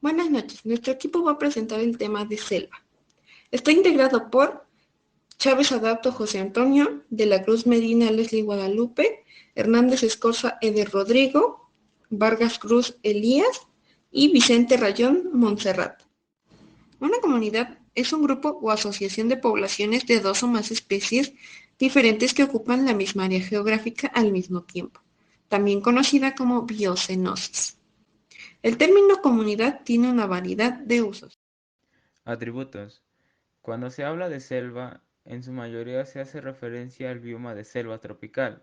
Buenas noches, nuestro equipo va a presentar el tema de selva. Está integrado por Chávez Adapto José Antonio, de la Cruz Medina Leslie Guadalupe, Hernández Escorza Eder Rodrigo, Vargas Cruz Elías y Vicente Rayón Montserrat. Una comunidad es un grupo o asociación de poblaciones de dos o más especies diferentes que ocupan la misma área geográfica al mismo tiempo, también conocida como biocenosis. El término comunidad tiene una variedad de usos. Atributos. Cuando se habla de selva, en su mayoría se hace referencia al bioma de selva tropical,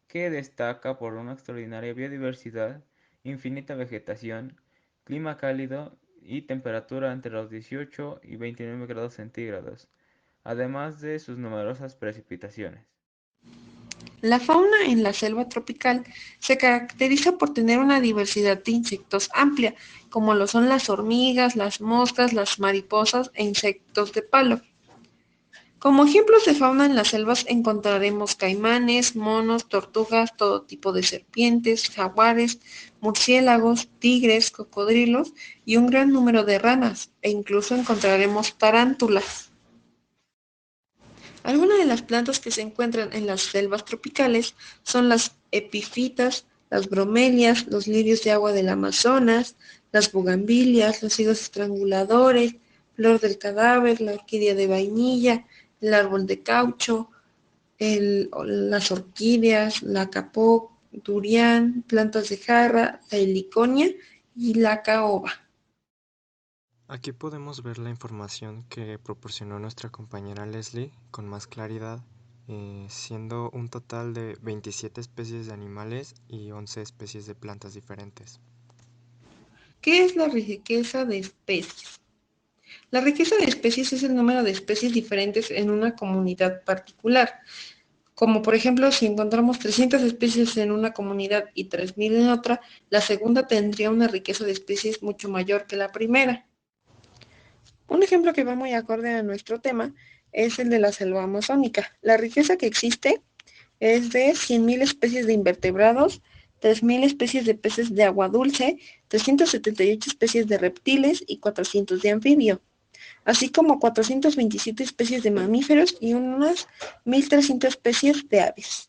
que destaca por una extraordinaria biodiversidad, infinita vegetación, clima cálido y temperatura entre los 18 y 29 grados centígrados, además de sus numerosas precipitaciones. La fauna en la selva tropical se caracteriza por tener una diversidad de insectos amplia, como lo son las hormigas, las moscas, las mariposas e insectos de palo. Como ejemplos de fauna en las selvas encontraremos caimanes, monos, tortugas, todo tipo de serpientes, jaguares, murciélagos, tigres, cocodrilos y un gran número de ranas, e incluso encontraremos tarántulas. Algunas de las plantas que se encuentran en las selvas tropicales son las epifitas, las bromelias, los lirios de agua del Amazonas, las bugambilias, los higos estranguladores, flor del cadáver, la orquídea de vainilla, el árbol de caucho, las orquídeas, la capó, durián, plantas de jarra, la heliconia y la caoba. Aquí podemos ver la información que proporcionó nuestra compañera Leslie con más claridad, siendo un total de 27 especies de animales y 11 especies de plantas diferentes. ¿Qué es la riqueza de especies? La riqueza de especies es el número de especies diferentes en una comunidad particular. Como por ejemplo, si encontramos 300 especies en una comunidad y 3000 en otra, la segunda tendría una riqueza de especies mucho mayor que la primera. Un ejemplo que va muy acorde a nuestro tema es el de la selva amazónica. La riqueza que existe es de 100.000 especies de invertebrados, 3.000 especies de peces de agua dulce, 378 especies de reptiles y 400 de anfibio, así como 427 especies de mamíferos y unas 1.300 especies de aves.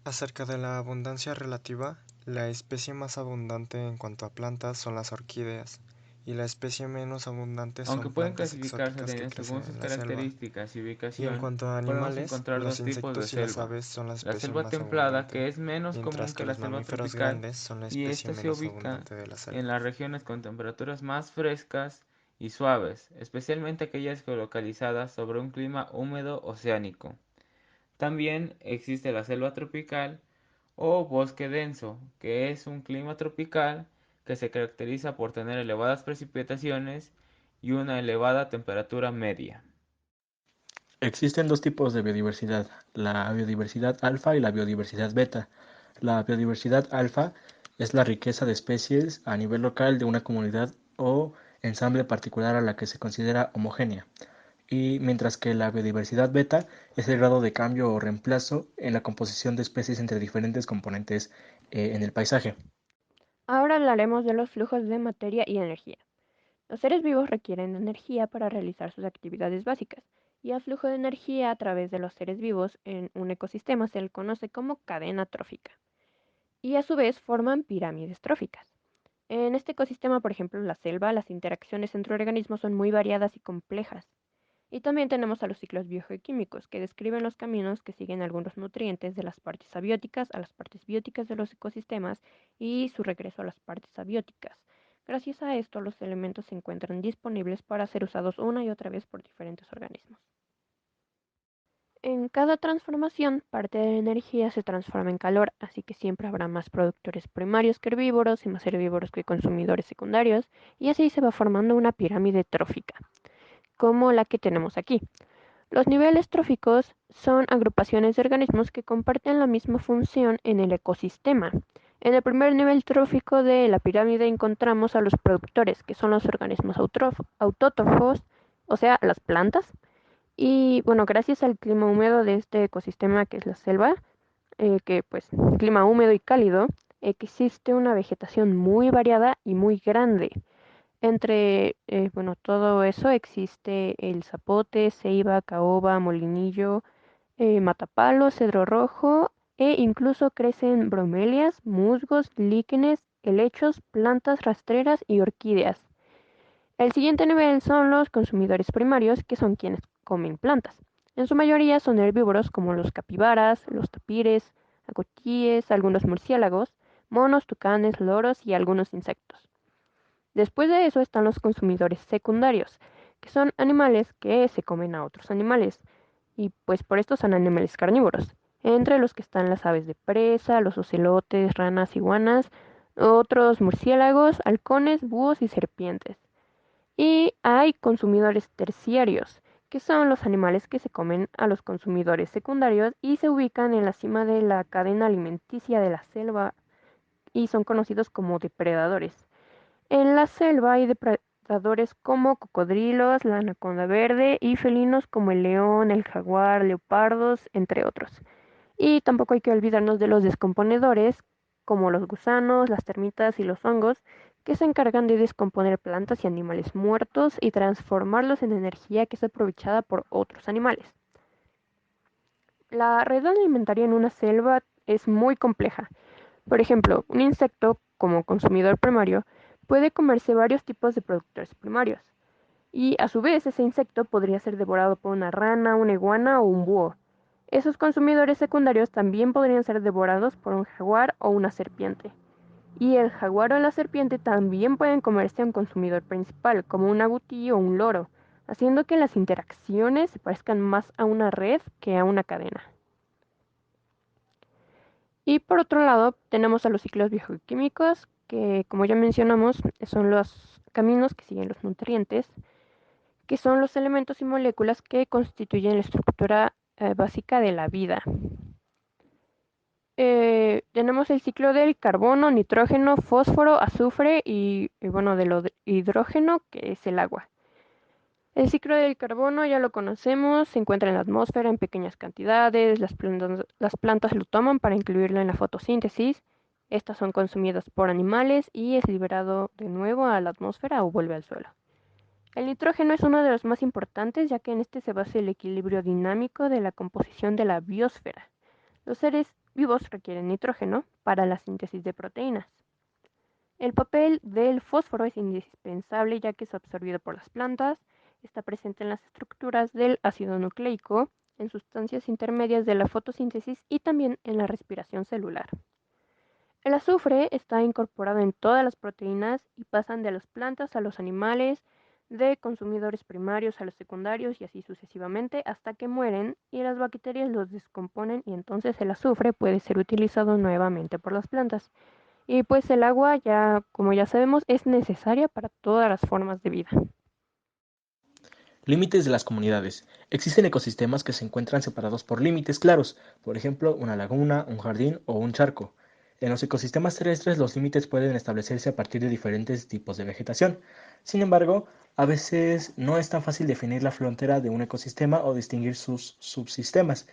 Acerca de la abundancia relativa, la especie más abundante en cuanto a plantas son las orquídeas, y la especie menos abundante Aunque son pueden plantas clasificarse exóticas que crecen según sus en la selva. características y Y en ubicación, cuanto a podemos animales, encontrar los dos tipos de insectos y las selva. aves son la La especie selva más templada, abundante, que es menos común mientras que que la los selva mamíferos tropical, grandes son la y especie esta se menos ubica abundante de la en selva. las regiones con temperaturas más frescas y suaves, especialmente aquellas geolocalizadas sobre un clima húmedo oceánico. También existe la selva tropical o bosque denso, que es un clima tropical que se caracteriza por tener elevadas precipitaciones y una elevada temperatura media. Existen dos tipos de biodiversidad, la biodiversidad alfa y la biodiversidad beta. La biodiversidad alfa es la riqueza de especies a nivel local de una comunidad o ensamble particular a la que se considera homogénea. Y mientras que la biodiversidad beta es el grado de cambio o reemplazo en la composición de especies entre diferentes componentes en el paisaje. Ahora hablaremos de los flujos de materia y energía. Los seres vivos requieren de energía para realizar sus actividades básicas, y el flujo de energía a través de los seres vivos en un ecosistema se le conoce como cadena trófica, y a su vez forman pirámides tróficas. En este ecosistema, por ejemplo, la selva, las interacciones entre organismos son muy variadas y complejas. Y también tenemos a los ciclos biogeoquímicos, que describen los caminos que siguen algunos nutrientes de las partes abióticas a las partes bióticas de los ecosistemas y su regreso a las partes abióticas. Gracias a esto, los elementos se encuentran disponibles para ser usados una y otra vez por diferentes organismos. En cada transformación, parte de la energía se transforma en calor, así que siempre habrá más productores primarios que herbívoros y más herbívoros que consumidores secundarios, y así se va formando una pirámide trófica, como la que tenemos aquí. Los niveles tróficos son agrupaciones de organismos que comparten la misma función en el ecosistema. En el primer nivel trófico de la pirámide encontramos a los productores, que son los organismos autótrofos, o sea, las plantas. Y bueno, gracias al clima húmedo de este ecosistema que es la selva, que pues clima húmedo y cálido, existe una vegetación muy variada y muy grande. Entre, bueno, todo eso existe el zapote, ceiba, caoba, molinillo, matapalo, cedro rojo e incluso crecen bromelias, musgos, líquenes, helechos, plantas rastreras y orquídeas. El siguiente nivel son los consumidores primarios, que son quienes comen plantas. En su mayoría son herbívoros como los capibaras, los tapires, acotíes, algunos murciélagos, monos, tucanes, loros y algunos insectos. Después de eso están los consumidores secundarios, que son animales que se comen a otros animales, y pues por esto son animales carnívoros, entre los que están las aves de presa, los ocelotes, ranas, iguanas, otros murciélagos, halcones, búhos y serpientes. Y hay consumidores terciarios, que son los animales que se comen a los consumidores secundarios y se ubican en la cima de la cadena alimenticia de la selva y son conocidos como depredadores. En la selva hay depredadores como cocodrilos, la anaconda verde y felinos como el león, el jaguar, leopardos, entre otros. Y tampoco hay que olvidarnos de los descomponedores, como los gusanos, las termitas y los hongos, que se encargan de descomponer plantas y animales muertos y transformarlos en energía que es aprovechada por otros animales. La red alimentaria en una selva es muy compleja. Por ejemplo, un insecto, como consumidor primario, puede comerse varios tipos de productores primarios. Y a su vez ese insecto podría ser devorado por una rana, una iguana o un búho. Esos consumidores secundarios también podrían ser devorados por un jaguar o una serpiente. Y el jaguar o la serpiente también pueden comerse a un consumidor principal, como un agutí o un loro, haciendo que las interacciones se parezcan más a una red que a una cadena. Y por otro lado, tenemos a los ciclos bioquímicos, que como ya mencionamos, son los caminos que siguen los nutrientes, que son los elementos y moléculas que constituyen la estructura básica de la vida. Tenemos el ciclo del carbono, nitrógeno, fósforo, azufre y bueno, del hidrógeno, que es el agua. El ciclo del carbono ya lo conocemos, se encuentra en la atmósfera en pequeñas cantidades, las plantas lo toman para incluirlo en la fotosíntesis, estas son consumidas por animales y es liberado de nuevo a la atmósfera o vuelve al suelo. El nitrógeno es uno de los más importantes ya que en este se basa el equilibrio dinámico de la composición de la biosfera. Los seres vivos requieren nitrógeno para la síntesis de proteínas. El papel del fósforo es indispensable ya que es absorbido por las plantas, está presente en las estructuras del ácido nucleico, en sustancias intermedias de la fotosíntesis y también en la respiración celular. El azufre está incorporado en todas las proteínas y pasan de las plantas a los animales, de consumidores primarios a los secundarios y así sucesivamente hasta que mueren y las bacterias los descomponen y entonces el azufre puede ser utilizado nuevamente por las plantas. Y pues el agua ya, como ya sabemos, es necesaria para todas las formas de vida. Límites de las comunidades. Existen ecosistemas que se encuentran separados por límites claros, por ejemplo, una laguna, un jardín o un charco. En los ecosistemas terrestres los límites pueden establecerse a partir de diferentes tipos de vegetación. Sin embargo, a veces no es tan fácil definir la frontera de un ecosistema o distinguir sus subsistemas,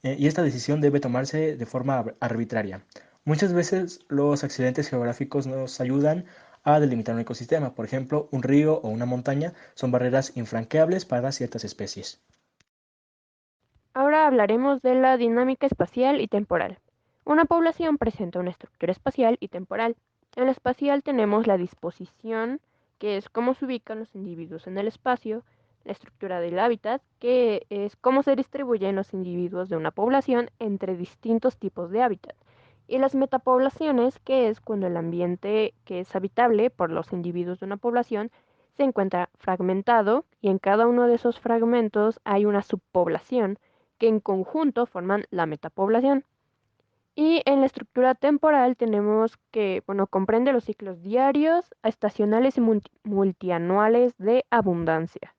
y esta decisión debe tomarse de forma arbitraria. Muchas veces los accidentes geográficos nos ayudan a delimitar un ecosistema. Por ejemplo, un río o una montaña son barreras infranqueables para ciertas especies. Ahora hablaremos de la dinámica espacial y temporal. Una población presenta una estructura espacial y temporal. En la espacial tenemos la disposición, que es cómo se ubican los individuos en el espacio, la estructura del hábitat, que es cómo se distribuyen los individuos de una población entre distintos tipos de hábitat, y las metapoblaciones, que es cuando el ambiente que es habitable por los individuos de una población se encuentra fragmentado y en cada uno de esos fragmentos hay una subpoblación que en conjunto forman la metapoblación. Y en la estructura temporal tenemos que, bueno, comprende los ciclos diarios, estacionales y multianuales de abundancia.